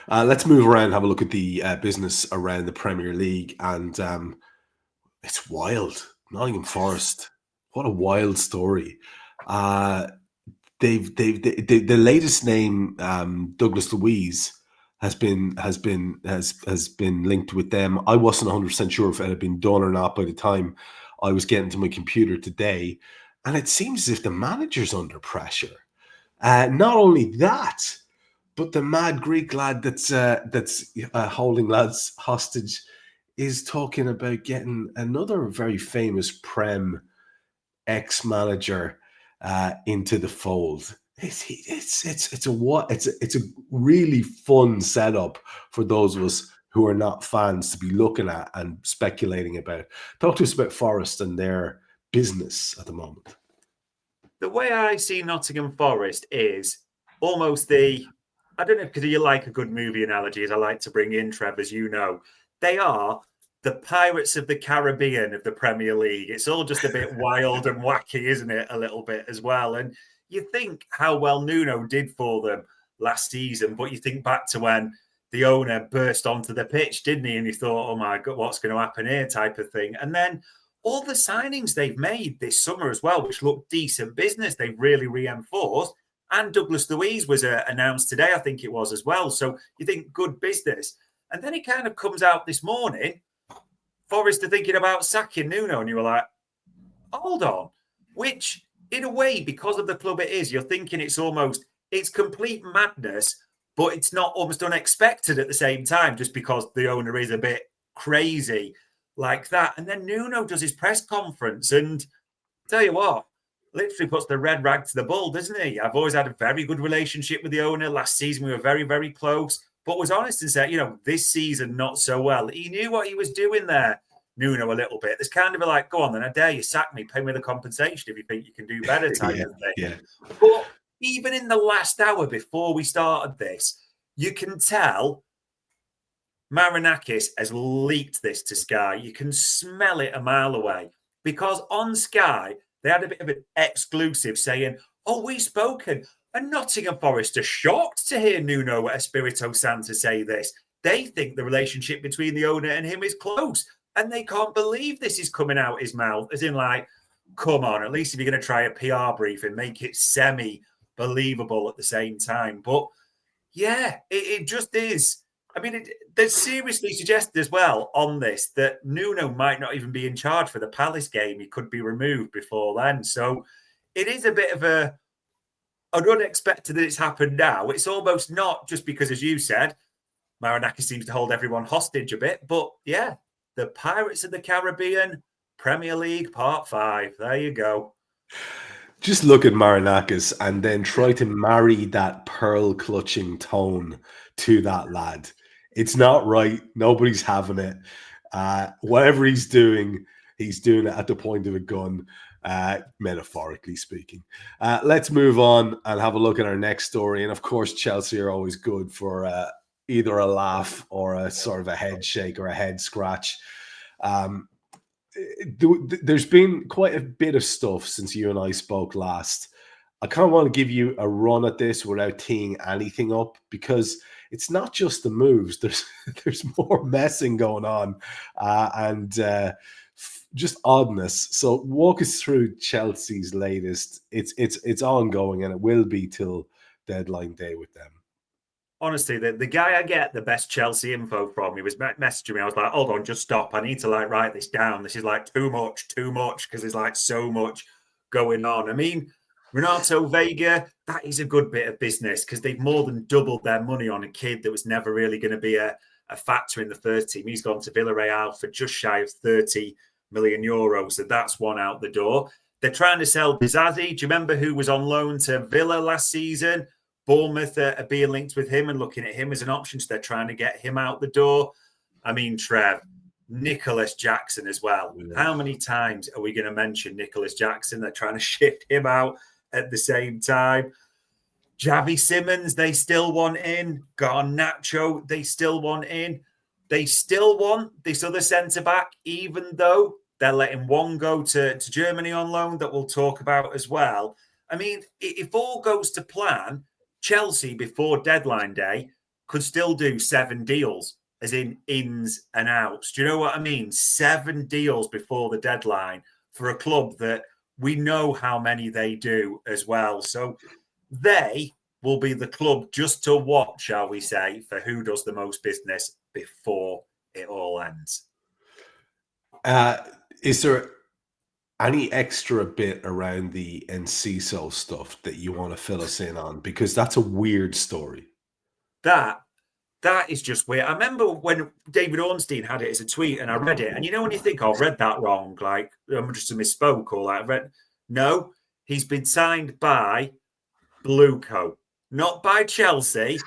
Let's move around, have a look at the business around the Premier League, and it's wild. Nottingham Forest, what a wild story. Uh, the latest name, Douglas Luiz, has been linked with them. I wasn't 100% sure if it had been done or not by the time I was getting to my computer today, and it seems as if the manager's under pressure. Not only that, but the mad Greek lad that's holding lads hostage is talking about getting another very famous Prem ex-manager into the fold. It's a really fun setup for those of us who are not fans to be looking at and speculating about. Talk to us about Forest and their business at the moment. The way I see Nottingham Forest is almost I don't know, because you like a good movie analogy, as I like to bring in, Trev, as you know. They are the Pirates of the Caribbean of the Premier League. It's all just a bit wild and wacky, isn't it? A little bit as well. And you think how well Nuno did for them last season, but you think back to when the owner burst onto the pitch, didn't he? And you thought, oh my God, what's going to happen here type of thing. And then all the signings they've made this summer as well, which look decent business, they've really reinforced. And Douglas Luiz was announced today, I think it was as well. So you think good business. And then it kind of comes out this morning, Forest are thinking about sacking Nuno. And you were like, hold on. Which, in a way, because of the club it is, you're thinking it's complete madness, but it's not almost unexpected at the same time, just because the owner is a bit crazy like that. And then Nuno does his press conference and tell you what, literally puts the red rag to the bull, doesn't he? I've always had a very good relationship with the owner. Last season, we were very, very close, but was honest and said, this season, not so well. He knew what he was doing there, Nuno, a little bit. There's kind of like, go on then, I dare you, sack me, pay me the compensation if you think you can do better type of thing. Yeah. But even in the last hour before we started this, you can tell Marinakis has leaked this to Sky. You can smell it a mile away, because on Sky, they had a bit of an exclusive saying, we've spoken. And Nottingham Forest are shocked to hear Nuno Espirito Santo say this. They think the relationship between the owner and him is close. And they can't believe this is coming out his mouth. As in, like, come on, at least if you're going to try a PR brief and make it semi-believable at the same time. But, yeah, it just is. I mean, they seriously suggested as well on this that Nuno might not even be in charge for the Palace game. He could be removed before then. So it is a bit of an unexpected that it's happened now. It's almost not just because, as you said, Marinakis seems to hold everyone hostage a bit. But yeah, the Pirates of the Caribbean, Premier League, Part 5. There you go. Just look at Marinakis and then try to marry that pearl-clutching tone to that lad. It's not right. Nobody's having it. Whatever he's doing it at the point of a gun, metaphorically speaking. Let's move on and have a look at our next story. And of course, Chelsea are always good for either a laugh or a sort of a head shake or a head scratch. There's been quite a bit of stuff since you and I spoke last. I kind of want to give you a run at this without teeing anything up, because it's not just the moves. There's more messing going on and just oddness. So walk us through Chelsea's latest. It's ongoing, and it will be till deadline day with them. Honestly, the guy I get the best Chelsea info from, he was messaging me. I was like, hold on, just stop. I need to write this down. This is too much, because there's so much going on. I mean, Renato Vega, that is a good bit of business, because they've more than doubled their money on a kid that was never really going to be a factor in the first team. He's gone to Villarreal for just shy of 30 million euros. So that's one out the door. They're trying to sell Bizazi. Do you remember who was on loan to Villa last season? Bournemouth are being linked with him and looking at him as an option. So they're trying to get him out the door. I mean, Trev, Nicholas Jackson as well. Yeah. How many times are we going to mention Nicholas Jackson? They're trying to shift him out at the same time. Javi Simmons, they still want in. Garnacho, they still want in. They still want this other centre-back, even though they're letting one go to Germany on loan that we'll talk about as well. I mean, if all goes to plan, Chelsea, before deadline day, could still do 7 deals, as in ins and outs. Do you know what I mean? 7 deals before the deadline for a club that we know how many they do as well. So they will be the club just to watch, shall we say, for who does the most business before it all ends. Is there any extra bit around the Enciso stuff that you want to fill us in on? Because that's a weird story. That is just weird. I remember when David Ornstein had it as a tweet and I read it. And you know, when you think, oh, I've read that wrong, like I'm just a misspoke or like, no, he's been signed by Blueco, not by Chelsea,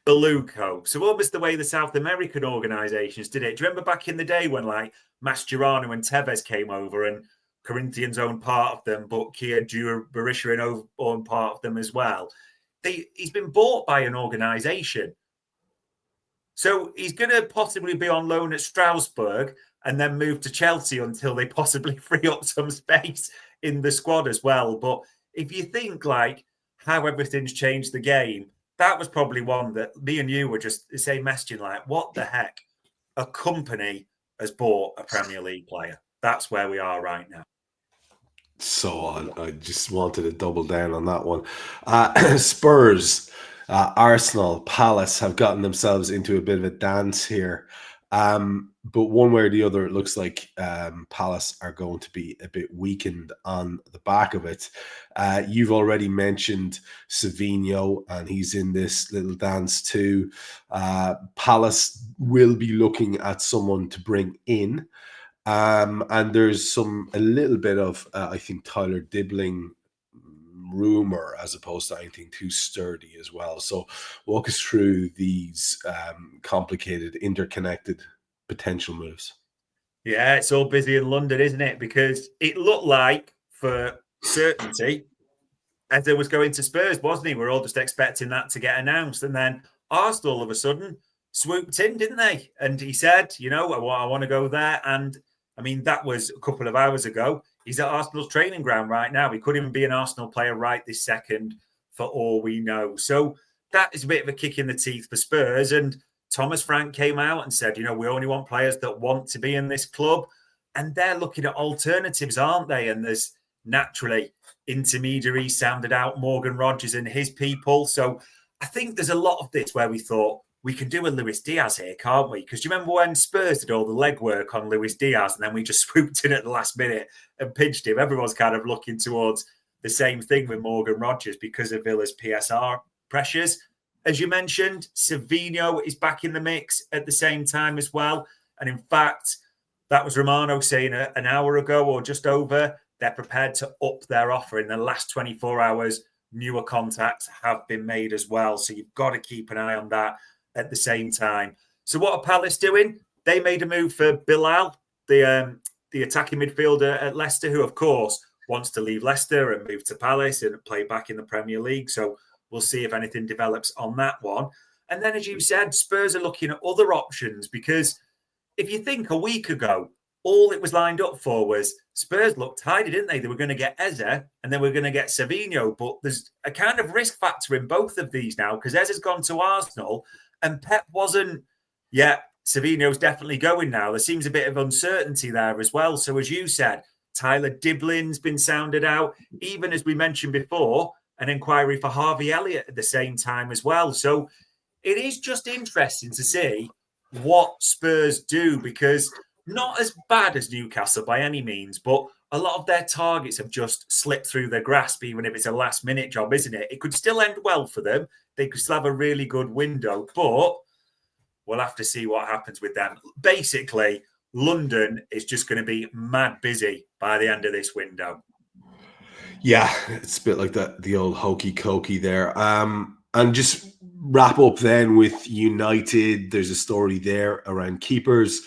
Blueco. So almost the way the South American organisations did it. Do you remember back in the day when like Mascherano and Tevez came over and Corinthians owned part of them, but Kia Berisha owned part of them as well? He's been bought by an organisation. So he's going to possibly be on loan at Strasbourg and then move to Chelsea until they possibly free up some space in the squad as well. But if you think like how everything's changed the game, that was probably one that me and you were just the same messaging like, what the heck? A company has bought a Premier League player. That's where we are right now. So I just wanted to double down on that one. Spurs, Arsenal, Palace have gotten themselves into a bit of a dance here. But one way or the other, it looks like Palace are going to be a bit weakened on the back of it. You've already mentioned Savinho, and he's in this little dance too. Palace will be looking at someone to bring in. And there's a little bit of, I think, Tyler Dibbling rumor as opposed to anything too sturdy as well. So walk us through these complicated, interconnected potential moves. Yeah, it's all busy in London, isn't it? Because it looked like, for certainty, Eze was going to Spurs, wasn't he? We're all just expecting that to get announced. And then Arsenal all of a sudden swooped in, didn't they? And he said, you know, I want to go there. And I mean, that was a couple of hours ago. He's at Arsenal's training ground right now. He could even be an Arsenal player right this second for all we know. So that is a bit of a kick in the teeth for Spurs. And Thomas Frank came out and said, you know, we only want players that want to be in this club. And they're looking at alternatives, aren't they? And there's naturally intermediaries sounded out, Morgan Rogers and his people. So I think there's a lot of this where we thought, we can do a Luis Diaz here, can't we? Because do you remember when Spurs did all the legwork on Luis Diaz and then we just swooped in at the last minute and pinched him? Everyone's kind of looking towards the same thing with Morgan Rogers because of Villa's PSR pressures. As you mentioned, Savinho is back in the mix at the same time as well. And in fact, that was Romano saying an hour ago or just over, they're prepared to up their offer in the last 24 hours. Newer contacts have been made as well. So you've got to keep an eye on that at the same time. So what are Palace doing? They made a move for Bilal, the attacking midfielder at Leicester, who, of course, wants to leave Leicester and move to Palace and play back in the Premier League. So we'll see if anything develops on that one. And then, as you said, Spurs are looking at other options because if you think a week ago, all it was lined up for was Spurs looked tidy, didn't they? They were going to get Eze and then we're going to get Savinho. But there's a kind of risk factor in both of these now because Eze's gone to Arsenal and Pep wasn't yet. Savinho's definitely going now. There seems a bit of uncertainty there as well. So as you said, Tyler Dibling's been sounded out. Even as we mentioned before, an inquiry for Harvey Elliott at the same time as well. So it is just interesting to see what Spurs do because not as bad as Newcastle by any means, but a lot of their targets have just slipped through their grasp, even if it's a last-minute job, isn't it? It could still end well for them. They could still have a really good window, but we'll have to see what happens with them. Basically, London is just going to be mad busy by the end of this window. Yeah, it's a bit like the old hokey cokey there. And just wrap up then with United. There's a story there around keepers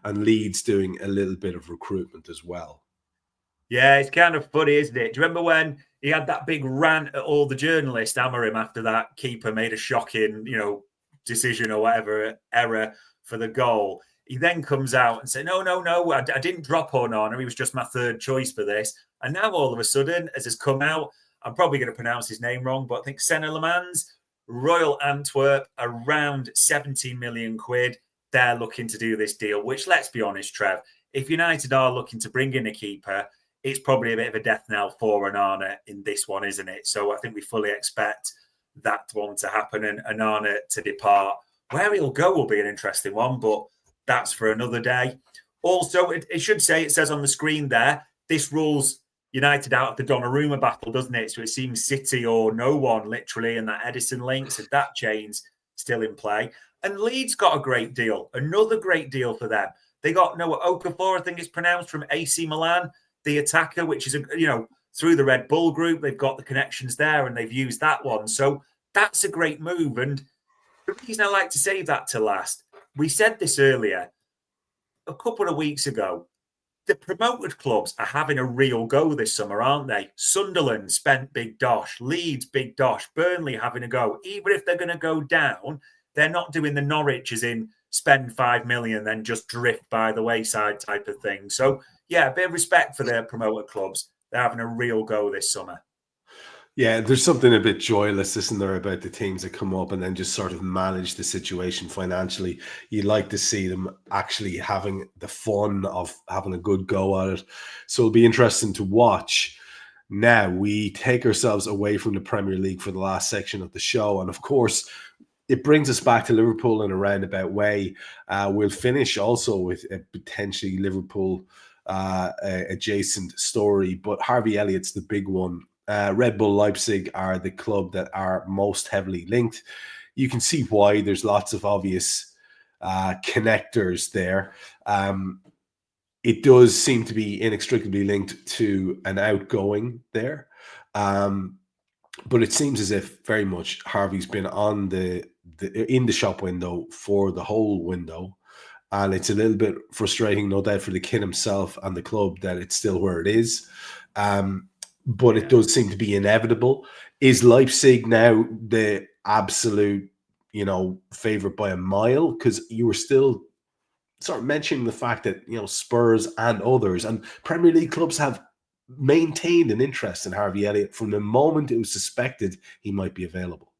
and Leeds doing a little bit of recruitment as well. Yeah, it's kind of funny, isn't it? Do you remember when he had that big rant at all the journalists, Amorim, after that keeper made a shocking, decision or whatever, error for the goal? He then comes out and said, no, I didn't drop Onana. He was just my third choice for this. And now all of a sudden, as has come out, I'm probably going to pronounce his name wrong, but I think Senelamans Royal Antwerp, around 70 million quid. They're looking to do this deal, which, let's be honest, Trev, if United are looking to bring in a keeper, it's probably a bit of a death knell for Onana in this one, isn't it? So I think we fully expect that one to happen and Onana to depart. Where he'll go will be an interesting one, but that's for another day. Also, it should say, it says on the screen there, this rules United out of the Donnarumma battle, doesn't it? So it seems City or no one, literally, and that Edison link. So that chain's still in play. And Leeds got a great deal, another great deal for them. They got Noah Okafor, I think it's pronounced, from AC Milan, the attacker, which is, through the Red Bull group. They've got the connections there and they've used that one. So that's a great move. And the reason I like to save that to last, we said this earlier, a couple of weeks ago, the promoted clubs are having a real go this summer, aren't they? Sunderland spent big dosh, Leeds big dosh, Burnley having a go. Even if they're going to go down, they're not doing the Norwich as in spend 5 million, then just drift by the wayside type of thing. So, yeah, a bit of respect for their promoted clubs. They're having a real go this summer. Yeah, there's something a bit joyless, isn't there, about the teams that come up and then just sort of manage the situation financially. You'd like to see them actually having the fun of having a good go at it. So it'll be interesting to watch. Now, we take ourselves away from the Premier League for the last section of the show. And of course, it brings us back to Liverpool in a roundabout way. We'll finish also with a potentially Liverpool adjacent story, but Harvey Elliott's the big one. Red Bull Leipzig are the club that are most heavily linked. You can see why. There's lots of obvious connectors there. It does seem to be inextricably linked to an outgoing there. But it seems as if very much Harvey's been on in the shop window for the whole window. And it's a little bit frustrating, no doubt, for the kid himself and the club that it's still where it is. But it does seem to be inevitable. Is Leipzig now the absolute, favorite by a mile? Because you were still sort of mentioning the fact that, Spurs and others and Premier League clubs have maintained an interest in Harvey Elliott from the moment it was suspected he might be available.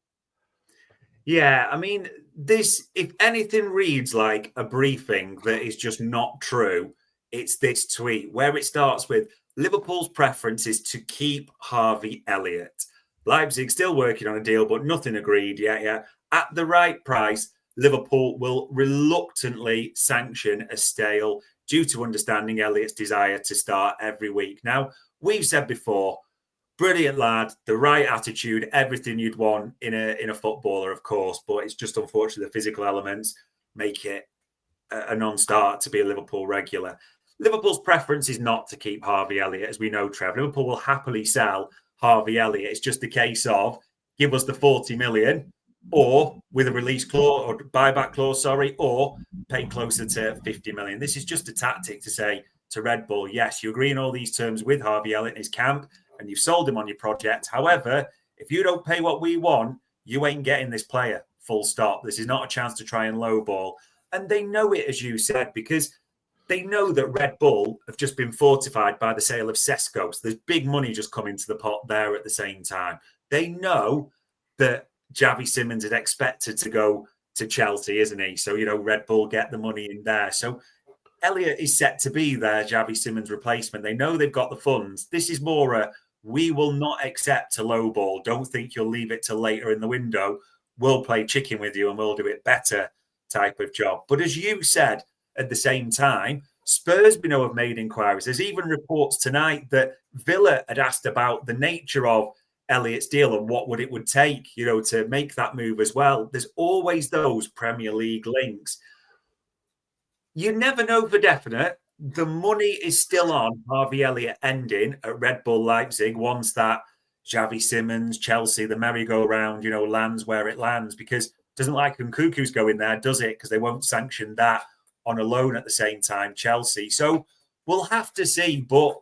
Yeah, I mean, this, if anything reads like a briefing that is just not true, it's this tweet where it starts with, Liverpool's preference is to keep Harvey Elliott. Leipzig still working on a deal, but nothing agreed yet. Yeah. At the right price, Liverpool will reluctantly sanction a sale due to understanding Elliott's desire to start every week. Now, we've said before, brilliant lad, the right attitude, everything you'd want in a footballer, of course, but it's just unfortunately the physical elements make it a non-start to be a Liverpool regular. Liverpool's preference is not to keep Harvey Elliott, as we know, Trev. Liverpool will happily sell Harvey Elliott. It's just a case of give us the 40 million or with a release clause or buyback clause, or pay closer to 50 million. This is just a tactic to say to Red Bull, yes, you agree on all these terms with Harvey Elliott in his camp and you've sold him on your project. However, if you don't pay what we want, you ain't getting this player, full stop. This is not a chance to try and lowball. And they know it, as you said, because they know that Red Bull have just been fortified by the sale of Sesko. So there's big money just coming to the pot there at the same time. They know that Xavi Simons is expected to go to Chelsea, isn't he? So, Red Bull get the money in there. So Elliott is set to be their Xavi Simons replacement. They know they've got the funds. This is more a, we will not accept a low ball. Don't think you'll leave it till later in the window. We'll play chicken with you and we'll do it better type of job. But as you said, at the same time, Spurs, we know, have made inquiries. There's even reports tonight that Villa had asked about the nature of Elliott's deal and what would it take, to make that move as well. There's always those Premier League links. You never know for definite. The money is still on Harvey Elliott ending at Red Bull Leipzig once that Xavi Simons, Chelsea, the merry-go-round, lands where it lands, because it doesn't like Nkunku's going there, does it? Because they won't sanction that on a loan at the same time, Chelsea. So we'll have to see. But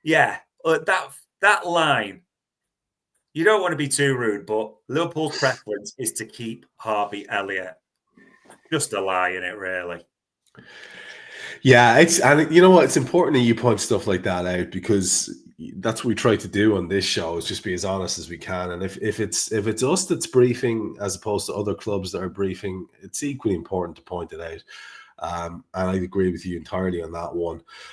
yeah, that line, you don't want to be too rude, but Liverpool's preference is to keep Harvey Elliott. Just a lie in it, really. Yeah, and you know what? It's important that you point stuff like that out because that's what we try to do on this show, is just be as honest as we can. And if it's us that's briefing as opposed to other clubs that are briefing, it's equally important to point it out. And I agree with you entirely on that one.